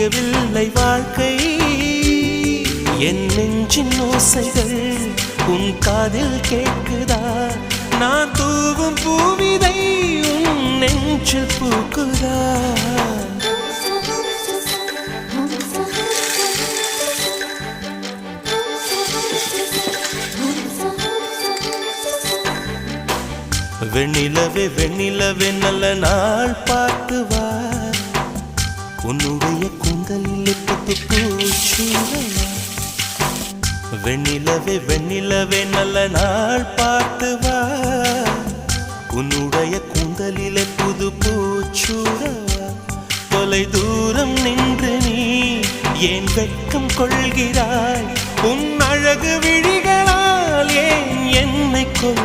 புரியவில்லை வாழ்க்கை என் நெஞ்சின் ஓசைகள் உன் காதில் கேட்குதா நான் தூவும் பூவிதை உன் நெஞ்சில் பூக்குதா வெண்ணிலவே வெண்ணிலவே நல்ல நாள் பார்த்து வா உன்னுடைய கூந்தலில் பூச்சூடவா வெண்ணிலவே வெண்ணிலவே நல்ல நாள் பார்த்து வா உன்னுடைய கூந்தலிலே புது பூச்சூடவா தொலை தூரம் நின்று நீ ஏன் வெட்கம் கொள்கிறாய் உன் அழகு விழிகளால் ஏன் என்னை கொள்